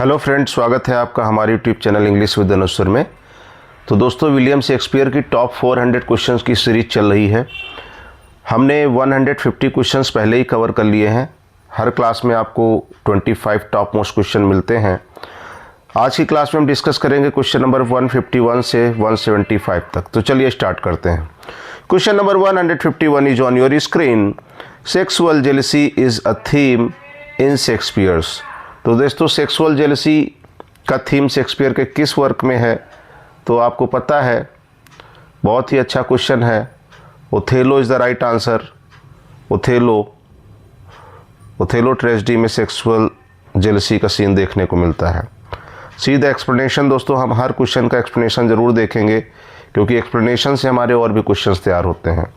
Hello friends, स्वागत है आपका हमारे यूट्यूब चैनल इंग्लिश विद अनुस्वर में। तो दोस्तों, विलियम शेक्सपियर की टॉप 400 क्वेश्चंस की सीरीज चल रही है। हमने 150 क्वेश्चंस पहले ही कवर कर लिए हैं। हर क्लास में आपको 25 टॉप मोस्ट क्वेश्चन मिलते हैं। आज की क्लास में हम डिस्कस करेंगे क्वेश्चन नंबर 151 से 175 तक। तो चलिए स्टार्ट करते हैं। Question number 151 is on your screen. Sexual jealousy is a theme in Shakespeare's. तो दोस्तों, सेक्सुअल जेलसी का थीम शेक्सपियर के किस वर्क में है? तो आपको पता है, बहुत ही अच्छा क्वेश्चन है। Othello is the right answer. Othello tragedy में सेक्सुअल जेलसी का सीन देखने को मिलता है। सी द एक्सप्लेनेशन। दोस्तों, हम हर क्वेश्चन का एक्सप्लेनेशन ज़रूर देखेंगे, क्योंकि एक्सप्लेनेशन से हमारे और भी क्वेश्चंस तैयार होते हैं।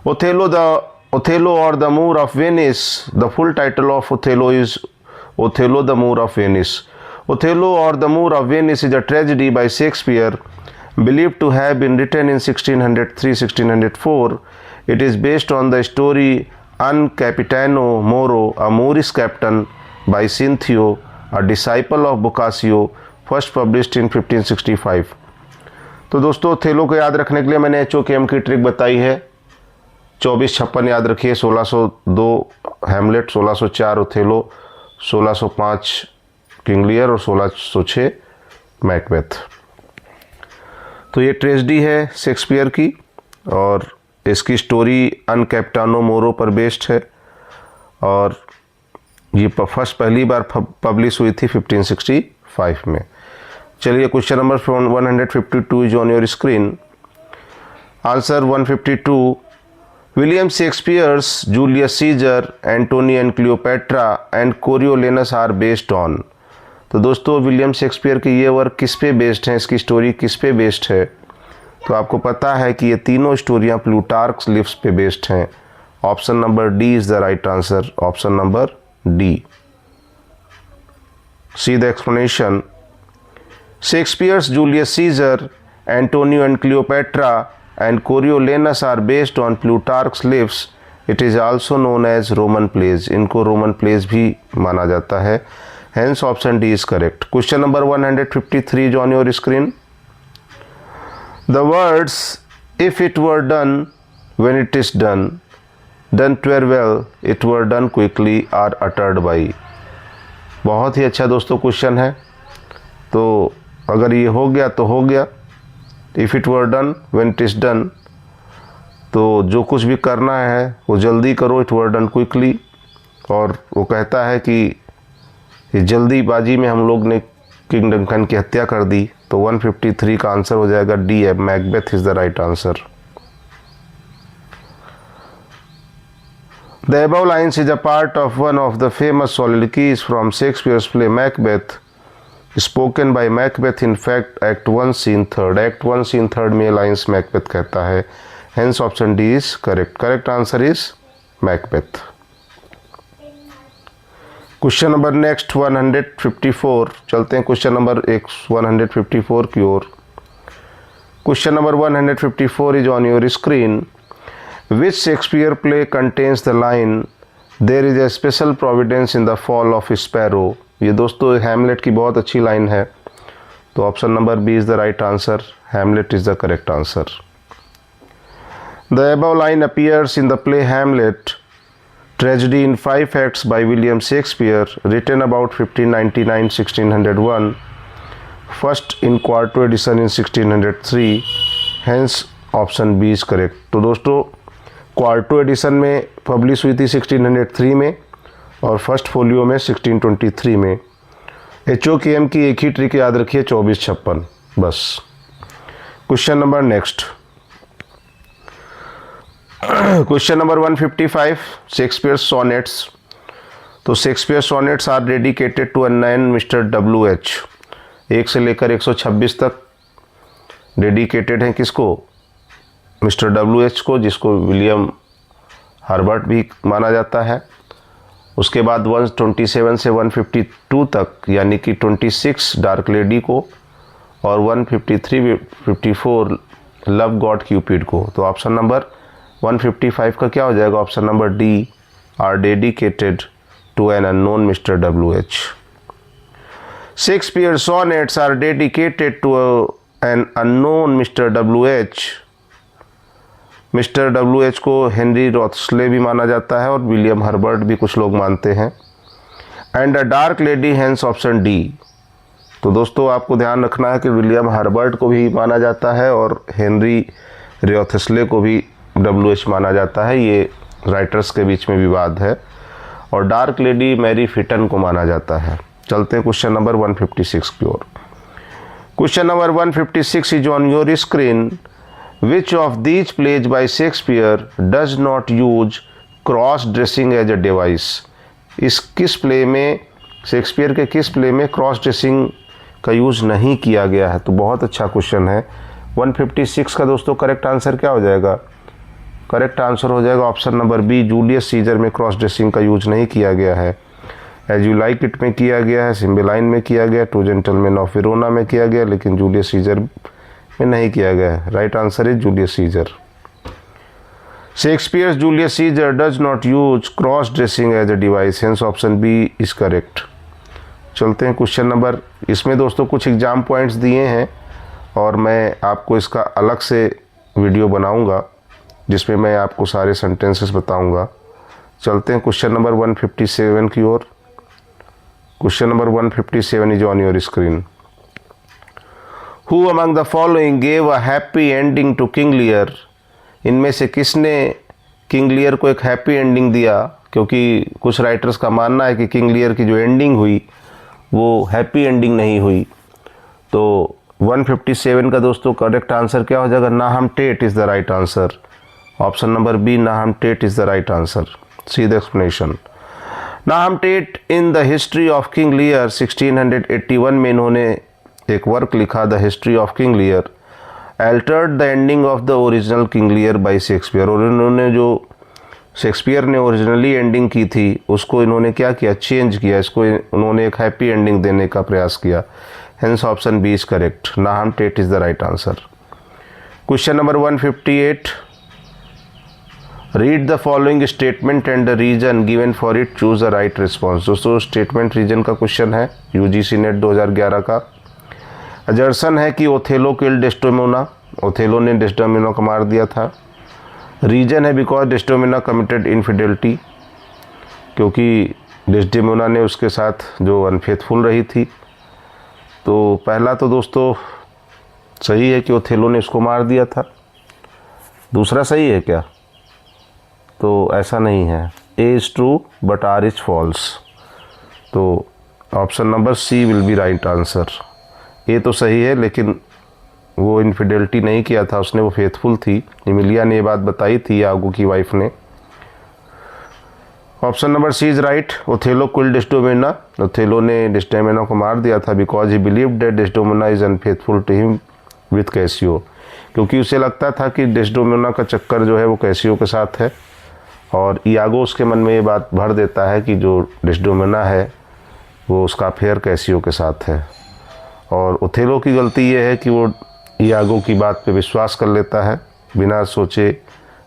ओथेलो और the Moor of Venice. The full title of Othello is Othello, the Moor of Venice. Othello or the Moor of Venice is a tragedy by Shakespeare, believed to have been written in 1603-1604. It is based on the story Un Capitano Moro, a Moorish captain, by Cinthio, a disciple of Boccaccio, first published in 1565. तो दोस्तों, Othello को याद रखने के लिए मैंने HOKM की trick बताई है। 2456 याद रखिए, 1602 हैमलेट, 1604 ओथेलो, 1605 किंग लियर और 1606 मैकबेथ। तो ये ट्रेजेडी है शेक्सपियर की और इसकी स्टोरी अन कैपिटानो मोरो पर बेस्ड है और ये पहली बार पब्लिश हुई थी 1565 में। चलिए, question number 152 is on your screen. Answer 152। William Shakespeare's Julius Caesar, Antony and Cleopatra and Coriolanus are based on। तो दोस्तों, विलियम शेक्सपियर की ये वर्क किस पे बेस्ड है, इसकी स्टोरी किस पे बेस्ड है? तो आपको पता है कि ये तीनों स्टोरियाँ प्लूटार्क्स लिव्स पे बेस्ड हैं। Option number D is the right answer. Option number D. C the explanation. Shakespeare's Julius scissor, Antonio and Cleopatra and Coriolanus are based on Plutarch's lives. It is also known as Roman plays. इनको Roman place भी माना जाता है। Hence option D is correct. Question number 153 is on your screen. The words "if it were done when it is done, done 'twere well, it were done quickly" are uttered by। बहुत ही अच्छा दोस्तों question है। तो अगर ये हो गया तो हो गया। If it were done when it is done, तो जो कुछ भी करना है वो जल्दी करो। It were done quickly. और वो कहता है कि ये जल्दीबाजी में हम लोग ने किंग डंकन की हत्या कर दी। तो 153 का आंसर हो जाएगा डी है, Macbeth is the right answer. The above lines is a part of one of the famous soliloquies from Shakespeare's play Macbeth, spoken by Macbeth in fact act 1 scene 3। Act 1 scene 3 में lines Macbeth कहता है। Hence option D is correct. Correct answer is Macbeth. Question number next 154। चलते हैं question number 154 की ओर। Question number 154 is on your screen. Which Shakespeare play contains the line there is a special providence in the fall of sparrow? ये दोस्तों Hamlet की बहुत अच्छी line है। तो option number B is the right answer. Hamlet is the correct answer. The above line appears in the play Hamlet, tragedy in 5 acts by William Shakespeare, written about 1599-1601, first in quarto edition in 1603. Hence option B is correct. तो दोस्तों, quarto addition में publish हुई थी 1603 में और first folio में 1623 में। HOKM की एक ही ट्रिक याद रखिए, 2456 बस। Question number next. Question number 155, Shakespeare sonnets. तो Shakespeare sonnets are dedicated to unknown mister WH। 1 से लेकर 126 तक डेडिकेटेड हैं किसको? मिस्टर WH को, जिसको विलियम हर्बर्ट भी माना जाता है। उसके बाद 127 से 152 तक, यानी कि 26 डार्क लेडी को, और 153-54 लव गॉड क्यूपिड को। तो ऑप्शन नंबर 155 का क्या हो जाएगा? Option number D, are dedicated to an unknown mister WH। Shakespeare's sonnets are dedicated to an unknown Mr. W.H. Mister W.H. को हेनरी रॉथस्ले भी माना जाता है और विलियम हर्बर्ट भी कुछ लोग मानते हैं। And a dark lady hence option D. तो दोस्तों आपको ध्यान रखना है कि विलियम हर्बर्ट को भी माना जाता है और हेनरी रॉथस्ले को भी W.H. माना जाता है। ये राइटर्स के बीच में विवाद है। और डार्क लेडी मैरी फिटन को माना जाता है। चलते हैं क्वेश्चन नंबर 156 की ओर। Question number 156 is on your screen. Which of these plays by Shakespeare does not use cross dressing as a device. इस किस प्ले में, शेक्सपियर के किस प्ले में क्रॉस ड्रेसिंग का यूज़ नहीं किया गया है। तो बहुत अच्छा क्वेश्चन है। 156 का दोस्तों करेक्ट आंसर क्या हो जाएगा? करेक्ट आंसर हो जाएगा option number B, Julius Caesar में क्रॉस ड्रेसिंग का यूज नहीं किया गया है। एज यू लाइक इट में किया गया है, सिम्बेलाइन में किया गया, टू जेंटलमैन ऑफ वेरोना में किया गया, लेकिन जूलियस सीजर में नहीं किया गया है। Right answer is Julius Caesar. Shakespeare's Julius Caesar does not use cross dressing as a device, hence option B is correct. चलते हैं क्वेश्चन नंबर, इसमें दोस्तों कुछ एग्जाम पॉइंट्स दिए हैं और मैं आपको इसका अलग से वीडियो बनाऊंगा जिसमें मैं आपको सारे सेंटेंसेस बताऊंगा। चलते हैं क्वेश्चन नंबर 157 की ओर। Question number 157 is on your screen. Who among the following gave a happy ending to King Lear. इनमें से किसने किंग लियर को एक हैप्पी एंडिंग दिया? क्योंकि कुछ राइटर्स का मानना है कि किंग लियर की जो एंडिंग हुई वो हैप्पी एंडिंग नहीं हुई। तो 157 का दोस्तों करेक्ट आंसर क्या हो जाएगा? Nahum Tate is the right answer. Option number B, Nahum Tate is the right answer. See the explanation. Nahum Tate in the history of King Lear 1681 में इन्होंने एक वर्क लिखा, the history of King Lear, altered the ending of the original King Lear by Shakespeare. और इन्होंने जो Shakespeare ने originally ending की थी उसको इन्होंने क्या किया? चेंज किया। इसको उन्होंने एक हैप्पी एंडिंग देने का प्रयास किया। Hence option B is correct. Nahum Tate is the right answer. Question number 158, read the following statement and the reason given for it, choose the right response. दोस्तों स्टेटमेंट रीजन का question है, UGC NET 2011 का। Assertion है कि Othello killed Desdemona, Othello ने Desdemona को मार दिया था। रीजन है बिकॉज डेस्डेमोना कमिटेड इनफिडेलिटी, क्योंकि डेस्डेमोना ने उसके साथ जो अनफेथफुल रही थी। तो पहला तो दोस्तों सही है कि ओथेलो ने उसको मार दिया था। दूसरा सही है क्या? तो ऐसा नहीं है। A is true but R is false. तो option number C will be right answer. A तो सही है लेकिन वो इनफिडेलिटी नहीं किया था उसने, वो फेथफुल थी। इमिलिया ने ये बात बताई थी यागो की वाइफ ने। Option number C is right. Othello killed Desdemona, Othello ने डेस्डेमोना को मार दिया था because he believed that Desdemona is unfaithful to him with Cassio, क्योंकि उसे लगता था कि डेस्डेमोना का चक्कर जो है वो कैसियो के साथ है। और यागो उसके मन में ये बात भर देता है कि जो डेस्डेमोना है वो उसका अफेयर कैसियो के साथ है। और ओथेलो की गलती ये है कि वो यागो की बात पे विश्वास कर लेता है, बिना सोचे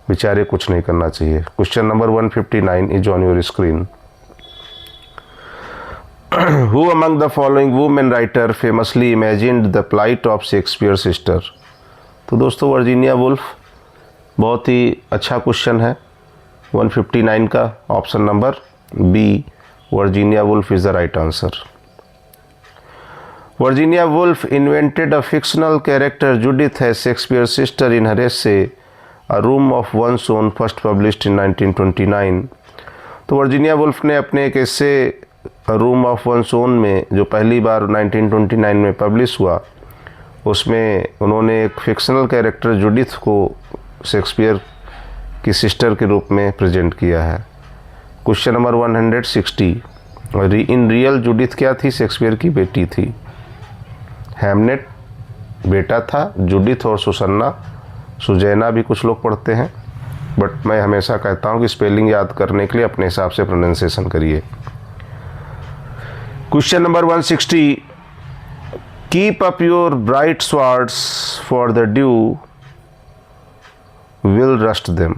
विचारे कुछ नहीं करना चाहिए। Question number 159 is on your screen. Who among the following women writer famously imagined the plight of Shakespeare sister. तो दोस्तों वर्जीनिया वुल्फ, बहुत ही अच्छा क्वेश्चन है 159 का। Option number B, Virginia Woolf is the right answer. Virginia Woolf invented a fictional character Judith as Shakespeare's sister in her essay A Room of One's Own, first published in 1929। तो Virginia Woolf ने अपने एक एसे A Room of One's Own में, जो पहली बार 1929 में publish हुआ, उसमें उन्होंने एक फिक्शनल कैरेक्टर जुडिथ को शेक्सपियर की सिस्टर के रूप में प्रेजेंट किया है। Question number 160, in real Judith क्या थी? शेक्सपियर की बेटी थी। हैमनेट बेटा था, जुडिथ और सुसन्ना, सुजैना भी कुछ लोग पढ़ते हैं, बट मैं हमेशा कहता हूँ कि स्पेलिंग याद करने के लिए अपने हिसाब से प्रोनाउंसिएशन करिए। Question number 160, keep up your bright swords for the dew will rust them.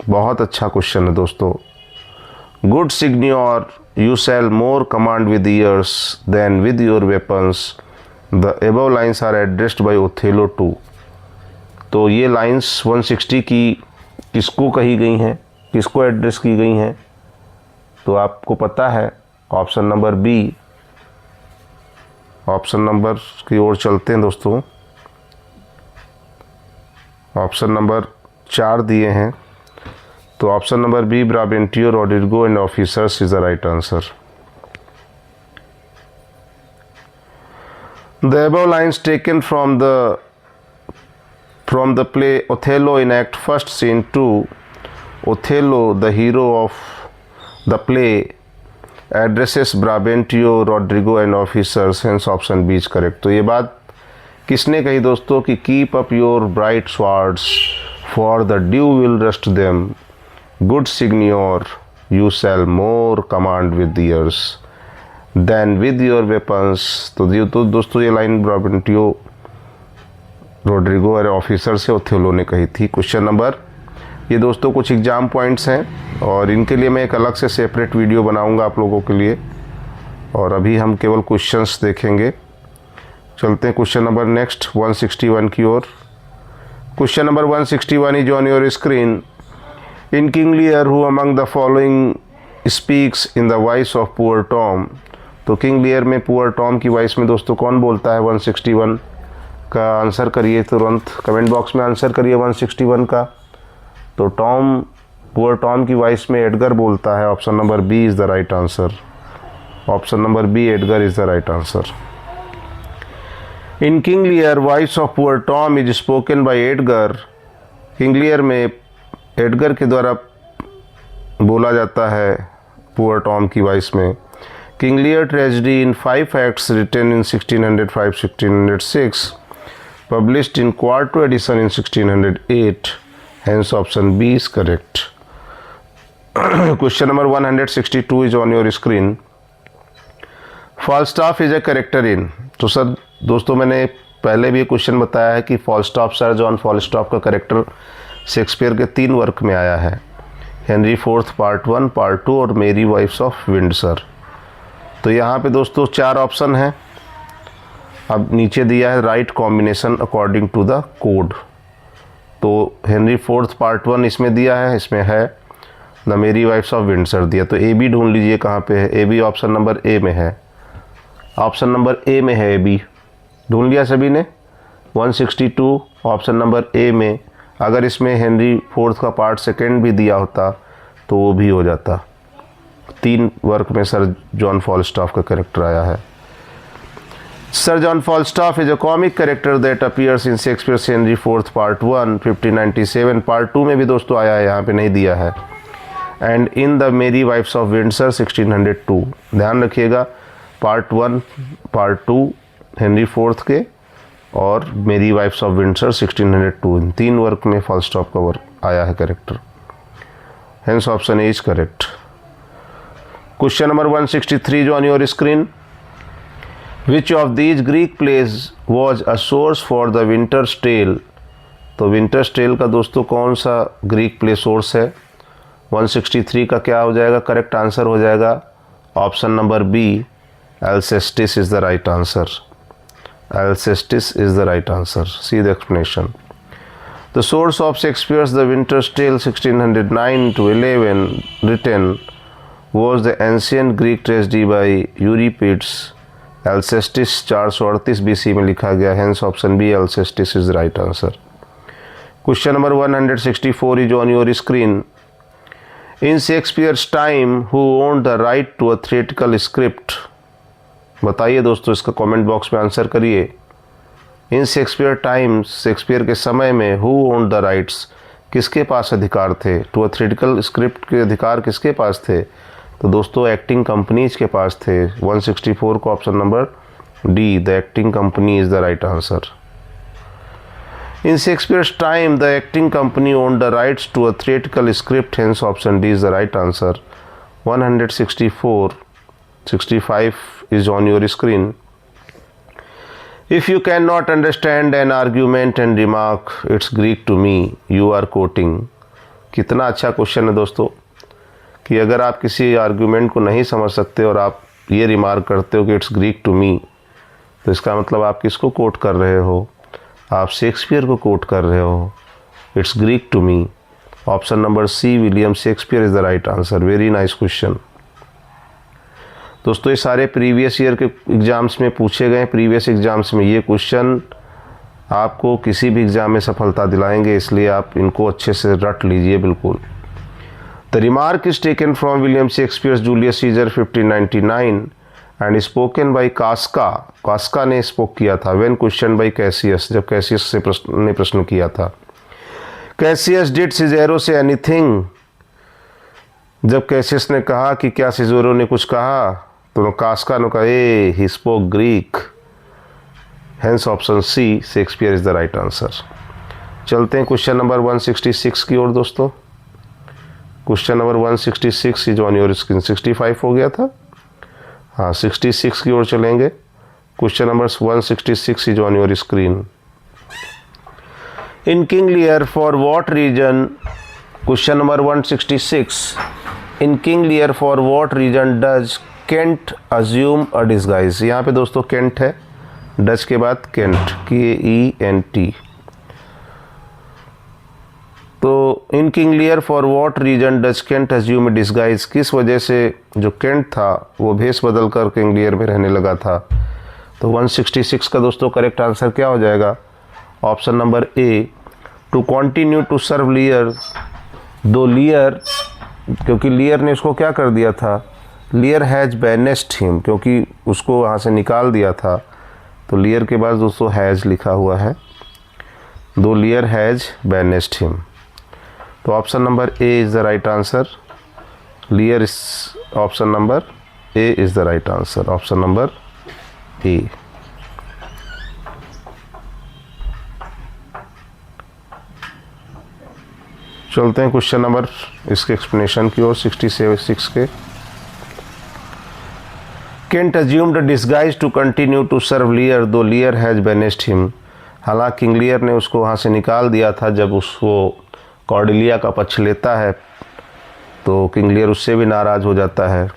बहुत अच्छा क्वेश्चन है दोस्तों। Good signior you shall more command with ears than with your weapons. The above lines are addressed by Othello too. तो ये lines 160 की किसको कही गई हैं, किसको एड्रेस की गई हैं? तो आपको पता है, option number B. Option number की ओर चलते हैं दोस्तों। ऑप्शन नंबर 4 दिए हैं, तो option number B Brabantio, Roderigo and officers is the right answer. The above lines taken from the play Othello in Act First, Scene 2. Othello, the hero of the play, addresses Brabantio, Rodrigo and officers. Hence option B is correct. तो ये बात किसने कही दोस्तों कि keep up your bright swords, for the dew will rust them. Good signor, you shall more command with ears than with your weapons. तो दोस्तों ये लाइन ब्राबेंटियो, रोड्रिगो और ऑफिसर से ओथेलो ने कही थी। क्वेश्चन नंबर, ये दोस्तों कुछ एग्जाम पॉइंट्स हैं और इनके लिए मैं एक अलग से सेपरेट वीडियो बनाऊंगा आप लोगों के लिए, और अभी हम केवल क्वेश्चंस देखेंगे। चलते हैं क्वेश्चन नंबर नेक्स्ट 161 की ओर। Question number 161 is on your screen. In King Lear who among the following speaks in the voice of poor Tom. तो किंग लियर में पुअर टॉम की वॉइस में दोस्तों कौन बोलता है? 161 का आंसर करिए तुरंत, कमेंट बॉक्स में आंसर करिए 161 का। तो टॉम, पुअर टॉम की वॉइस में एडगर बोलता है। Option number B is the right answer. Option number B, Edgar is the right answer. In King Lear voice of poor Tom is spoken by Edgar. King Lear में Edgar के द्वारा बोला जाता है poor Tom की voice में। King Lear tragedy in 5 acts written in 1605-1606, published in quarto edition in 1608. Hence option B is correct. Question number 162 is on your screen. Falstaff is a character in. तो sir दोस्तों मैंने पहले भी question बताया है कि फॉलस्टॉप, sir John फॉलस्टॉप का character Shakespeare के 3 वर्क में आया है, हेनरी फोर्थ पार्ट 1, पार्ट 2 और मेरी वाइफ्स ऑफ विंडसर। तो यहाँ पे दोस्तों 4 ऑप्शन हैं। अब नीचे दिया है right combination according to the code. तो हेनरी फोर्थ पार्ट 1 इसमें दिया है, इसमें है द मेरी वाइफ्स ऑफ विंडसर दिया। तो ए बी ढूंढ लीजिए कहाँ पे है। A B option number A में है, ऑप्शन नंबर ए में है ए बी। ढूंढ लिया सभी ने। 162 ऑप्शन नंबर ए में। अगर इसमें हेनरी फोर्थ का पार्ट 2 भी दिया होता तो वो भी हो जाता। 3 वर्क में सर जॉन फॉलस्टॉफ का कैरेक्टर आया है। Sir John Falstaff is a comic character that appears in Shakespeare's Henry fourth part 1 1597। Part 2 में भी दोस्तों आया है, यहाँ पे नहीं दिया है। एंड इन द मेरी वाइफ्स ऑफ विंडसर 1602। ध्यान रखिएगा, पार्ट 1 पार्ट 2 हेनरी फोर्थ के और merry wives of Windsor 1602, in 3 work में फॉलस्टॉफ का वर्क आया है character. Hence option A is correct. Question number 163 जो on your screen. Which of these Greek plays was a source for the winter's tale. तो winter's tale का दोस्तों कौन सा ग्रीक प्ले सोर्स है? 163 का क्या हो जाएगा? करेक्ट आंसर हो जाएगा option number B, Alcestis is the right answer. Alcestis is the right answer. See the explanation. The source of Shakespeare's The Winter's Tale 1609 to 11 written was the ancient Greek tragedy by Euripides. Alcestis 438 BC में लिखा गया। Hence option B, Alcestis is the right answer. Question number 164 is on your screen. In Shakespeare's time, who owned the right to a theatrical script? बताइए दोस्तों, इसका comment box में answer करिए। In Shakespeare times, Shakespeare के समय में, who owned the rights, किसके पास अधिकार थे? टू अ थ्रेटिकल स्क्रिप्ट के अधिकार किसके पास थे? तो दोस्तों एक्टिंग कंपनीज के पास थे। 164 को option number D, the acting company is the right answer. In Shakespeare's time the acting company owned the rights to a theatrical script. Hence option D is the right answer. 165 is on your screen. If you cannot understand an argument and remark it's Greek to me, you are quoting. कितना अच्छा question है दोस्तों। कि अगर आप किसी argument को नहीं समझ सकते और आप ये रिमार्क करते हो कि इट्स ग्रीक टू मी, तो इसका मतलब आप किसको कोट कर रहे हो? आप शेक्सपियर को कोट कर रहे हो। It's Greek to me. Option number C, William Shakespeare is the right answer. Very nice question. दोस्तों ये सारे प्रीवियस ईयर के एग्ज़ाम्स में पूछे गए। प्रीवियस एग्ज़ाम्स में ये क्वेश्चन आपको किसी भी एग्ज़ाम में सफलता दिलाएंगे, इसलिए आप इनको अच्छे से रट लीजिए बिल्कुल। The remark is taken from William Shakespeare's Julius Caesar 1599 and spoken by Casca. Casca ने स्पोक किया था व्हेन क्वेश्चन बाई कैसियस, जब कैसियस से प्रश्न किया था। कैसियस डिड सिजेरो से एनीथिंग, जब कैसियस ने कहा कि क्या सिजेरो ने कुछ कहा, तो कास्का ने कहा a he spoke Greek. Hence option C, Shakespeare is the right answer. चलते हैं क्वेश्चन नंबर 166 की ओर दोस्तों। Question number 166 is on your screen. 65 हो गया था, हाँ 66 की ओर चलेंगे। Question number 166 is on your screen. In King Lear for what reason, question number 166, in King Lear for what reason does Kent assume a disguise. यहाँ पे दोस्तों केंट है, डच के बाद केंट, KENT। तो in King Lear for what reason does Kent assume a disguise, किस वजह से जो केंट था वो भेष बदल कर किंग लियर में रहने लगा था। तो 166 का दोस्तों करेक्ट आंसर क्या हो जाएगा? Option number A, to continue to serve Lear. Though Lear, क्योंकि लियर ने उसको क्या कर दिया था, लियर हैज बैनेस्ड हिम, क्योंकि उसको वहाँ से निकाल दिया था। तो लियर के बाद दोस्तों हैज लिखा हुआ है, दो लियर हैज बैनेस्ड हिम। तो option number A is the right answer. लियर is option number A is the right answer. Option number ए। चलते हैं क्वेश्चन नंबर इसके एक्सप्लेनेशन की ओर 66 के। Kent assumed disguise to continue to serve Lear though Lear has banished him. हालांकि King Lear ने उसको वहाँ से निकाल दिया था। जब उसको कॉर्डेलिया का पक्ष लेता है तो किंग लियर उससे भी नाराज़ हो जाता है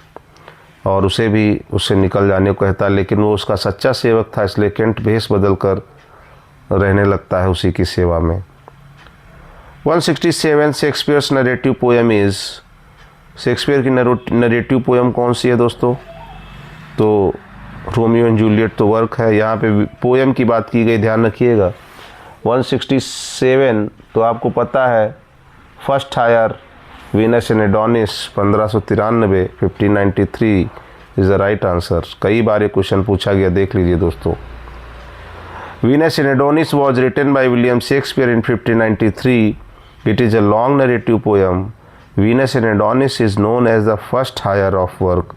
और उसे भी उससे निकल जाने को कहता है, लेकिन वो उसका सच्चा सेवक था, इसलिए केंट भेष बदल कर रहने लगता है उसी की सेवा में। 167 Shakespeare's narrative poem is, Shakespeare की नरेटिव पोएम कौन सी है दोस्तों? तो रोमियो एंड जूलियट तो वर्क है, यहाँ पे पोएम की बात की गई, ध्यान रखिएगा। 167 तो आपको पता है first heir Venus and Adonis 1593, 1593 is the right answer. कई बार ये क्वेश्चन पूछा गया, देख लीजिए दोस्तों। Venus and Adonis was written by William Shakespeare in 1593। It is a long narrative poem. Venus and Adonis is known as the first heir of work.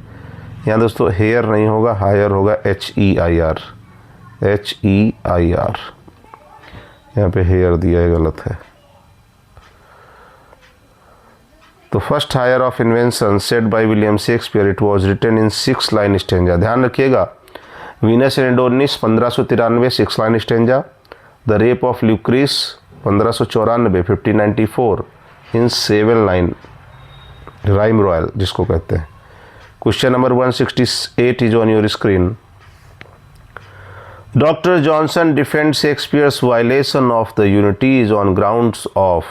यहाँ दोस्तों हेयर नहीं होगा, हायर होगा, HEIR, HEIR। यहाँ पे हेयर दिया है, गलत है। तो first heir of invention said by William Shakespeare, it was written in 6 line stanza. ध्यान रखिएगा, Venus and Adonis 1593 6 line stanza, the rape of Lucrece 1594 1594 in 7 line, rhyme royal जिसको कहते हैं। Question number 168 is on your screen. Doctor Johnson defend Shakespeare's violation of the unities on grounds of.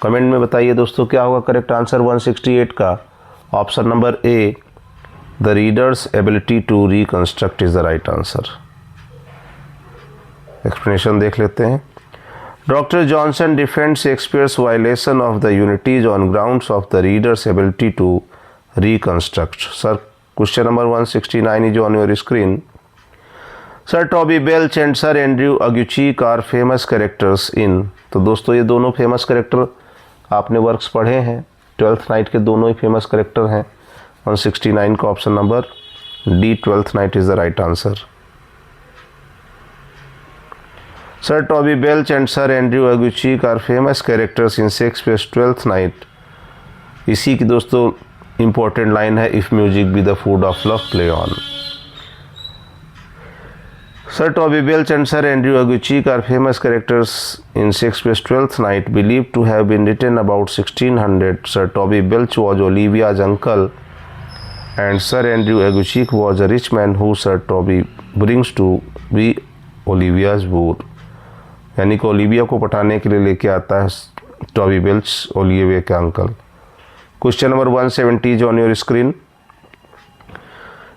Comment में बताइए दोस्तों क्या होगा correct answer 168 का। Option number A, the reader's ability to reconstruct is the right answer. Explanation देख लेते हैं। Doctor Johnson defend Shakespeare's violation of the unities on grounds of the reader's ability to reconstruct. Sir question number 169 is on your screen. Sir Toby Belch and sir Andrew Aguecheek are famous characters in. तो दोस्तों ये दोनों famous character आपने works पढ़े हैं, 12th night के दोनों ही famous character हैं। 169 का option number D 12th night is the right answer. Sir Toby Belch and sir Andrew Aguecheek are famous characters in Shakespeare's 12th night. इसी की दोस्तों इंपॉर्टेंट लाइन है, if music be the food of love play on. Sir Toby Belch and Sir Andrew Aguchi are famous characters in Shakespeare's Twelfth Night, believed to have been written about 1600. Sir Toby Belch was Olivia's uncle, and Sir Andrew Aguchi was a rich man who Sir Toby brings to be Olivia's wooer. यानी कि Olivia को पटाने के लिए लेके आता है Toby Belch, Olivia के अंकल। Question number 170 is on your screen.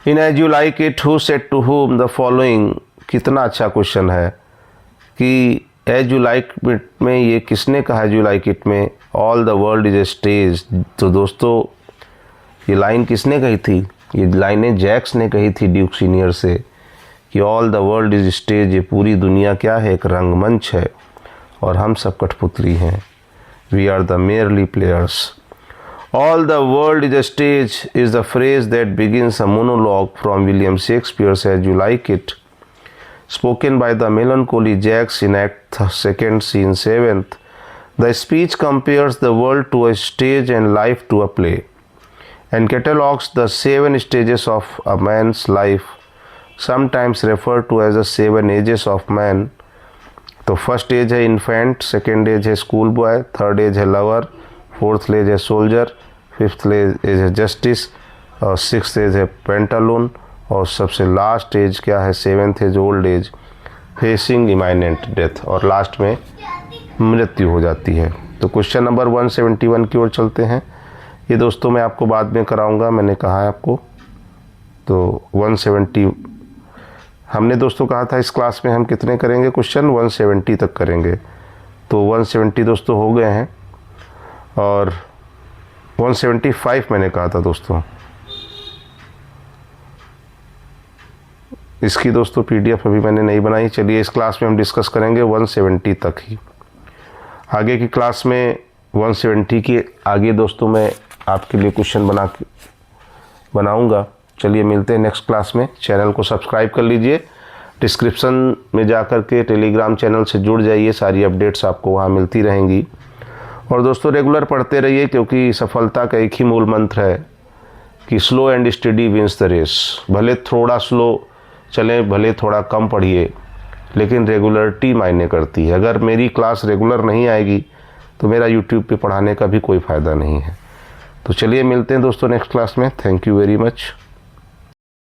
In as you like it who said to whom the following. कितना अच्छा क्वेश्चन है कि एज यू लाइक इट में ये किसने कहा एज यू लाइक इट में, all the world is a stage. तो दोस्तों ये लाइन किसने कही थी? ये लाइनें जैक्स ने कही थी ड्यूक सीनियर से कि all the world is stage, ये पूरी दुनिया क्या है? एक रंगमंच है और हम सब कठपुतली हैं। We are the merely players. All the world is a stage is the phrase that begins a monologue from William Shakespeare's as you like it, spoken by the melancholy Jacks in Act 2nd, Scene 7th. The speech compares the world to a stage and life to a play, and catalogues the 7 stages of a man's life, sometimes referred to as the 7 ages of man. तो first age है infant, second age है school boy, third age है lover, fourth age है soldier, fifth age है justice, और sixth age है pantaloon, और सबसे लास्ट एज क्या है? Seventh age old age, facing imminent death, और लास्ट में मृत्यु हो जाती है। तो क्वेश्चन नंबर 171 की ओर चलते हैं। ये दोस्तों मैं आपको बाद में कराऊंगा, मैंने कहा है आपको। तो 170 हमने दोस्तों कहा था इस क्लास में हम कितने करेंगे क्वेश्चन? 170 तक करेंगे। तो 170 दोस्तों हो गए हैं, और 175 मैंने कहा था दोस्तों। इसकी दोस्तों पीडीएफ अभी मैंने नहीं बनाई। चलिए इस क्लास में हम डिस्कस करेंगे 170 तक ही। आगे की क्लास में 170 की आगे दोस्तों मैं आपके लिए क्वेश्चन बनाऊंगा। चलिए मिलते हैं नेक्स्ट क्लास में। चैनल को सब्सक्राइब कर लीजिए, डिस्क्रिप्शन में जा कर के टेलीग्राम चैनल से जुड़ जाइए, सारी अपडेट्स आपको वहाँ मिलती रहेंगी। और दोस्तों रेगुलर पढ़ते रहिए, क्योंकि सफलता का एक ही मूल मंत्र है कि slow and steady wins the race. भले थोड़ा स्लो चलें, भले थोड़ा कम पढ़िए, लेकिन रेगुलरिटी मायने करती है। अगर मेरी क्लास रेगुलर नहीं आएगी तो मेरा यूट्यूब पे पढ़ाने का भी कोई फ़ायदा नहीं है। तो चलिए मिलते हैं दोस्तों नेक्स्ट क्लास में। Thank you very much.